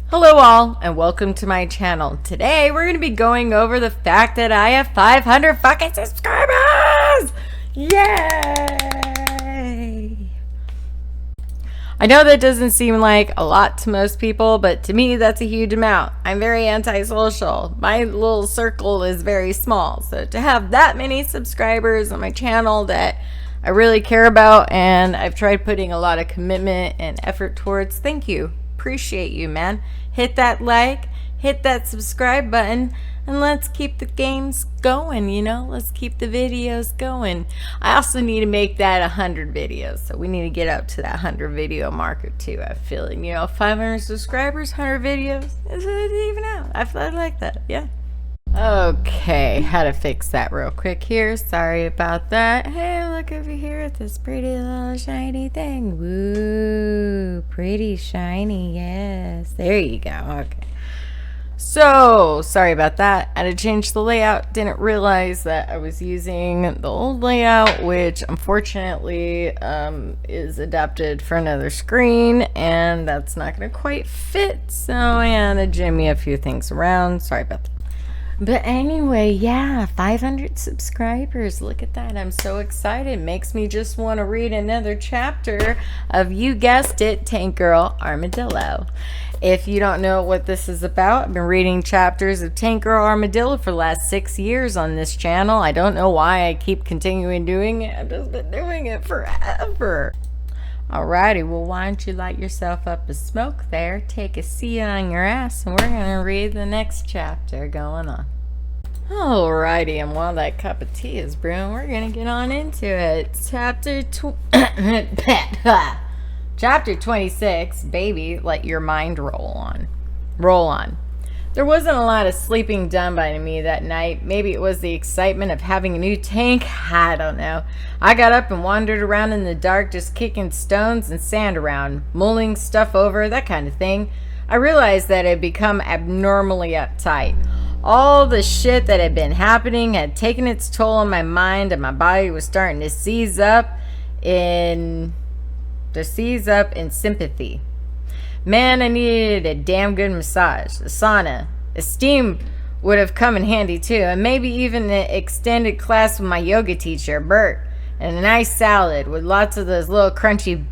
Hello all, and welcome to my channel. Today, we're going to be going over the fact that I have 500 fucking subscribers! Yay! I know that doesn't seem like a lot to most people, but to me, that's a huge amount. I'm very antisocial. My little circle is very small, so to have that many subscribers on my channel that I really care about and I've tried putting a lot of commitment and effort towards, thank you. Appreciate you, man. Hit that like, hit that subscribe button, and let's keep the games going, let's keep the videos going. I also need to make that 100 videos, so we need to get up to that 100 video marker too. I feel like 500 subscribers, 100 videos, it's even out. I like that. Yeah. Okay, how to fix that real quick here. Sorry about that. Hey, look over here at this pretty little shiny thing. Woo, pretty shiny, yes. There you go. Okay. So, sorry about that. I had to change the layout. Didn't realize that I was using the old layout, which unfortunately is adapted for another screen, and that's not going to quite fit. So I had to jimmy a few things around. Sorry about that. But anyway, yeah, 500 subscribers. Look at that. I'm so excited. Makes me just want to read another chapter of, you guessed it, TankGirl Armadillo. If you don't know what this is about, I've been reading chapters of TankGirl Armadillo for the last 6 years on this channel. I don't know why I keep continuing doing it. I've just been doing it forever. Alrighty, well, why don't you light yourself up a smoke there, take a seat on your ass, and we're going to read the next chapter going on. Alrighty, and while that cup of tea is brewing, we're going to get on into it. Chapter 26, Baby, Let Your Mind Roll On. There wasn't a lot of sleeping done by me that night. Maybe it was the excitement of having a new tank. I don't know. I got up and wandered around in the dark, just kicking stones and sand around, mulling stuff over, that kind of thing. I realized that I had become abnormally uptight. All the shit that had been happening had taken its toll on my mind, and my body was starting to seize up in sympathy. Man, I needed a damn good massage, a sauna. A steam would have come in handy too, and maybe even an extended class with my yoga teacher, Bert, and a nice salad with lots of those little crunchy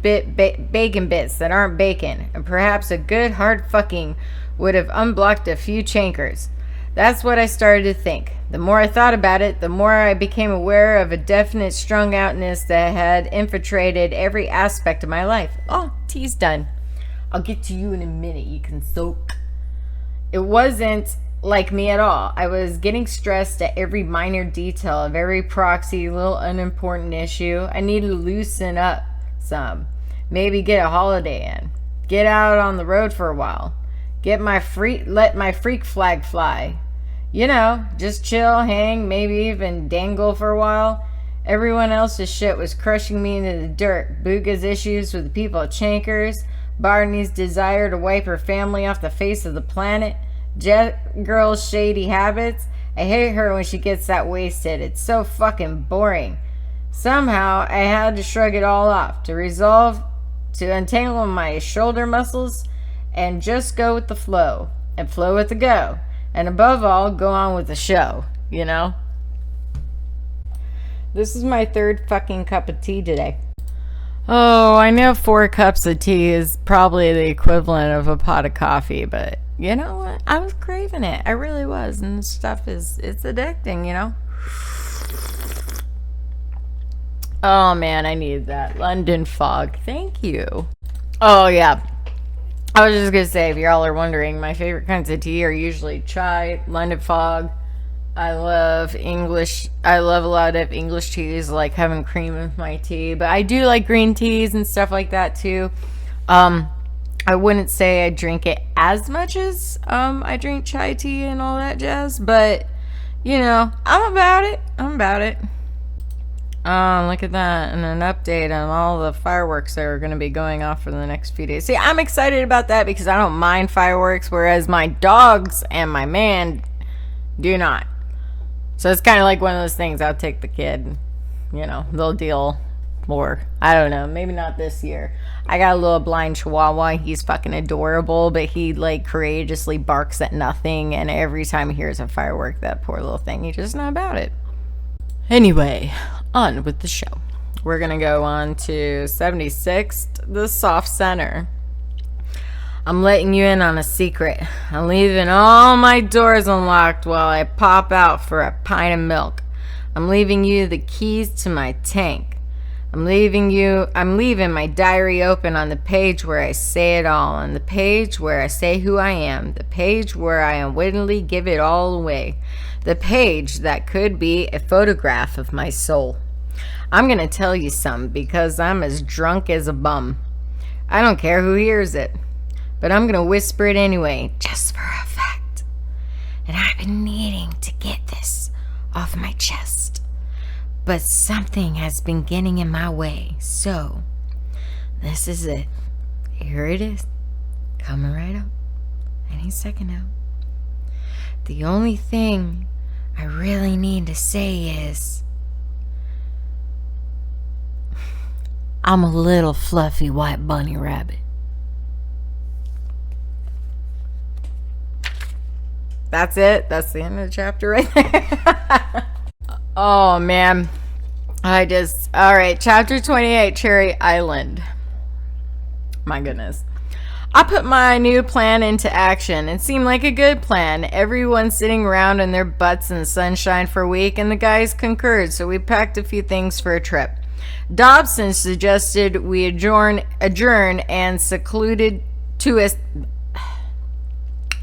bacon bits that aren't bacon, and perhaps a good hard fucking would have unblocked a few chankers. That's what I started to think. The more I thought about it, the more I became aware of a definite strung outness that had infiltrated every aspect of my life. Oh, tea's done. I'll get to you in a minute. You can soak. It wasn't like me at all. I was getting stressed at every minor detail of every proxy, little unimportant issue. I needed to loosen up some. Maybe get a holiday in. Get out on the road for a while. Let my freak flag fly. Just chill, hang, maybe even dangle for a while. Everyone else's shit was crushing me into the dirt. Booga's issues with the people at Chankers. Barney's desire to wipe her family off the face of the planet. Jet Girl's shady habits. I hate her when she gets that wasted. It's so fucking boring. Somehow, I had to shrug it all off, to resolve to untangle my shoulder muscles and just go with the flow. And flow with the go. And above all, go on with the show, This is my third fucking cup of tea today. Oh, I know 4 cups of tea is probably the equivalent of a pot of coffee, but you know what? I was craving it. I really was. And this stuff it's addicting, Oh man, I need that. London fog. Thank you. Oh yeah. I was just gonna say, if y'all are wondering, my favorite kinds of tea are usually chai, London fog. I love a lot of English teas, like having cream in my tea, but I do like green teas and stuff like that too. I wouldn't say I drink it as much as I drink chai tea and all that jazz, but I'm about it. Look at that, and an update on all the fireworks that are going to be going off for the next few days. See, I'm excited about that because I don't mind fireworks, whereas my dogs and my man do not. So it's kind of like one of those things. I'll take the kid, they'll deal more. I don't know. Maybe not this year. I got a little blind chihuahua. He's fucking adorable, but he like courageously barks at nothing. And every time he hears a firework, that poor little thing, he's just not about it. Anyway, on with the show. We're going to go on to 76th, the soft center. I'm letting you in on a secret. I'm leaving all my doors unlocked while I pop out for a pint of milk. I'm leaving you the keys to my tank. I'm leaving my diary open on the page where I say it all, on the page where I say who I am, the page where I unwittingly give it all away, the page that could be a photograph of my soul. I'm going to tell you something because I'm as drunk as a bum. I don't care who hears it, but I'm going to whisper it anyway, just for effect. And I've been needing to get this off my chest, but something has been getting in my way, so this is it. Here it is, coming right up, any second now. The only thing I really need to say is, I'm a little fluffy white bunny rabbit. That's it. That's the end of the chapter right there. Oh, man. Alright, chapter 28, Cherry Island. My goodness. I put my new plan into action. It seemed like a good plan. Everyone sitting around in their butts in the sunshine for a week, and the guys concurred, so we packed a few things for a trip. Dobson suggested we adjourn and secluded to a...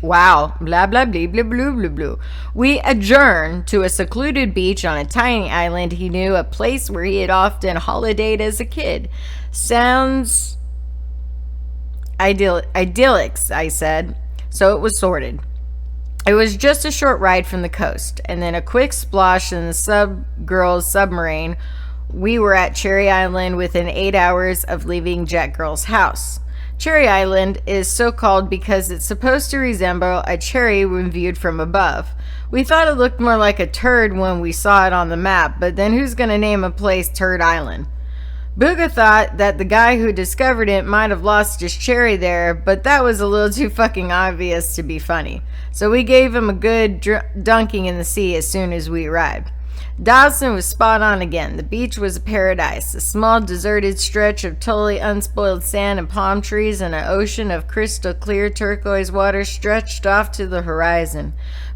Wow, blah, blah, blah, blah, blah, blah, blah. We adjourned to a secluded beach on a tiny island he knew, a place where he had often holidayed as a kid. Sounds idyllic, I said, so it was sorted. It was just a short ride from the coast, and then a quick splosh in the Girl's submarine. We were at Cherry Island within 8 hours of leaving Jet Girl's house. Cherry Island is so called because it's supposed to resemble a cherry when viewed from above. We thought it looked more like a turd when we saw it on the map, but then who's going to name a place Turd Island? Booga thought that the guy who discovered it might have lost his cherry there, but that was a little too fucking obvious to be funny. So we gave him a good dunking in the sea as soon as we arrived. Dawson was spot on again. The beach was a paradise, a small deserted stretch of totally unspoiled sand and palm trees, and an ocean of crystal clear turquoise water stretched off to the horizon.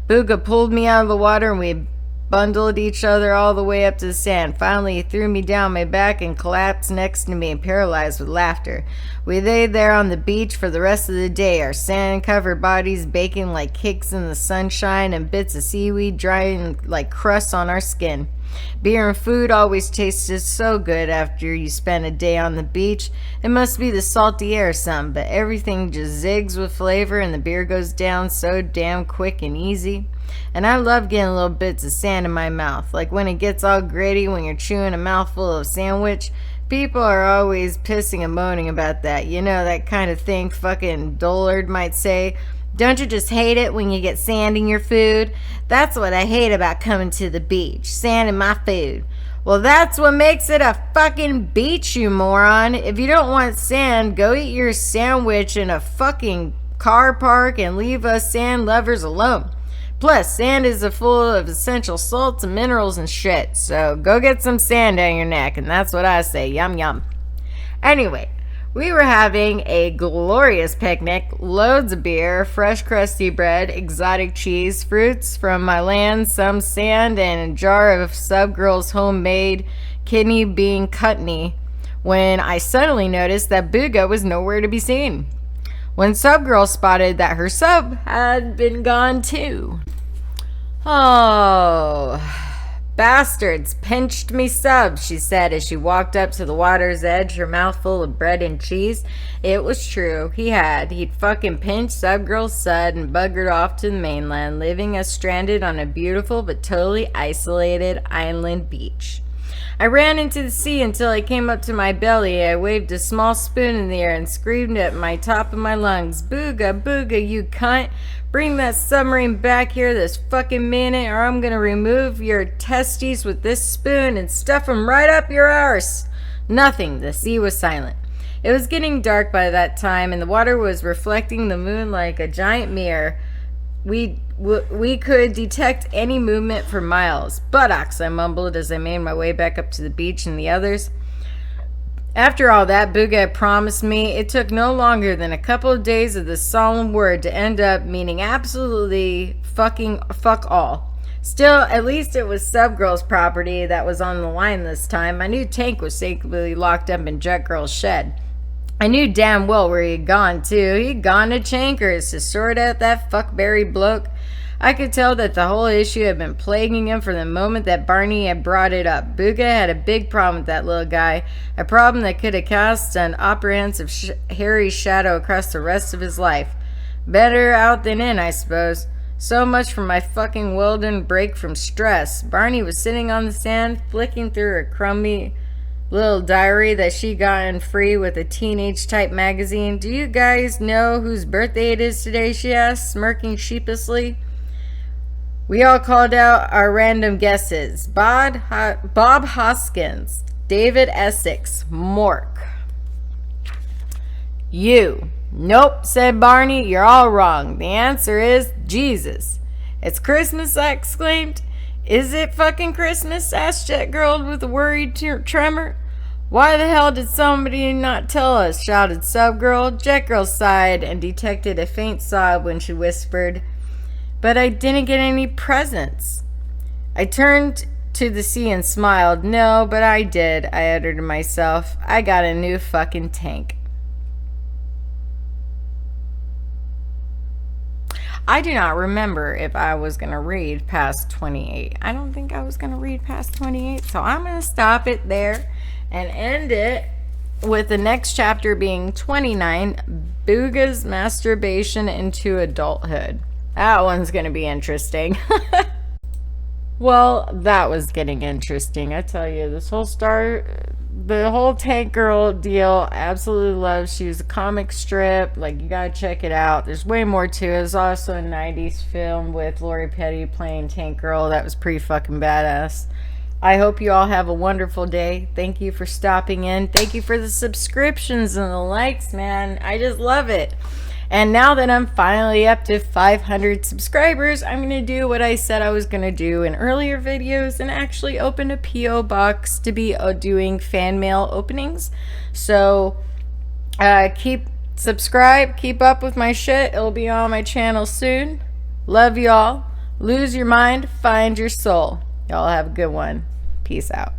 Booga pulled me out of the water and we bundled each other all the way up to the sand. Finally, he threw me down my back and collapsed next to me, paralyzed with laughter. We lay there on the beach for the rest of the day, our sand-covered bodies baking like cakes in the sunshine and bits of seaweed drying like crusts on our skin. Beer and food always tasted so good after you spend a day on the beach. It must be the salty air or something, but everything just zigs with flavor and the beer goes down so damn quick and easy. And I love getting little bits of sand in my mouth, like when it gets all gritty when you're chewing a mouthful of sandwich. People are always pissing and moaning about that. You know, that kind of thing fucking dullard might say. Don't you just hate it when you get sand in your food? That's what I hate about coming to the beach. Sand in my food. Well, that's what makes it a fucking beach, you moron. If you don't want sand, go eat your sandwich in a fucking car park and leave us sand lovers alone. Plus, sand is full of essential salts and minerals and shit. So go get some sand down your neck, and that's what I say. Yum, yum. Anyway, we were having a glorious picnic. Loads of beer, fresh crusty bread, exotic cheese, fruits from my land, some sand, and a jar of Subgirl's homemade kidney bean chutney, when I suddenly noticed that Booga was nowhere to be seen. When Subgirl spotted that her sub had been gone too. Oh, bastards pinched me sub, she said as she walked up to the water's edge, her mouth full of bread and cheese. It was true, he'd fucking pinched Subgirl's sub and buggered off to the mainland, leaving us stranded on a beautiful but totally isolated island beach. I ran into the sea until I came up to my belly. I waved a small spoon in the air and screamed at my top of my lungs, Booga, Booga, you cunt. Bring that submarine back here this fucking minute or I'm gonna remove your testes with this spoon and stuff them right up your arse. Nothing. The sea was silent. It was getting dark by that time, and the water was reflecting the moon like a giant mirror. We could detect any movement for miles. Buttocks, I mumbled as I made my way back up to the beach and the others. After all that Booga had promised me, it took no longer than a couple of days of this solemn word to end up meaning absolutely fuck all. Still, at least it was Subgirl's property that was on the line this time. My new tank was safely locked up in Jetgirl's shed. I knew damn well where he'd gone, too. He'd gone to Chankers to sort out that fuckberry bloke. I could tell that the whole issue had been plaguing him from the moment that Barney had brought it up. Booga had a big problem with that little guy, a problem that could have cast an apprehensive hairy shadow across the rest of his life. Better out than in, I suppose. So much for my fucking Weldon break from stress. Barney was sitting on the sand, flicking through a crummy little diary that she gotten free with a teenage-type magazine. Do you guys know whose birthday it is today, she asked, smirking sheepishly. We all called out our random guesses. Bob Hoskins, David Essex, Mork. You. Nope, said Barney. You're all wrong. The answer is Jesus. It's Christmas, I exclaimed. Is it fucking Christmas? Asked Jetgirl with a worried tremor. Why the hell did somebody not tell us? Shouted Subgirl. Jetgirl sighed and detected a faint sob when she whispered, but I didn't get any presents. I turned to the sea and smiled. No, but I did, I uttered to myself. I got a new fucking tank. I do not remember if I was going to read past 28. I don't think I was going to read past 28, so I'm going to stop it there and end it with the next chapter being 29, Booga's Masturbation into Adulthood. That one's going to be interesting. Well, that was getting interesting. I tell you, the whole TankGirl deal, absolutely love. She was a comic strip. Like, you gotta check it out. There's way more to it. There's also a 90s film with Lori Petty playing TankGirl. That was pretty fucking badass. I hope you all have a wonderful day. Thank you for stopping in. Thank you for the subscriptions and the likes, man. I just love it. And now that I'm finally up to 500 subscribers, I'm going to do what I said I was going to do in earlier videos and actually open a P.O. box to be doing fan mail openings. So keep up with my shit. It'll be on my channel soon. Love y'all. Lose your mind, find your soul. Y'all have a good one. Peace out.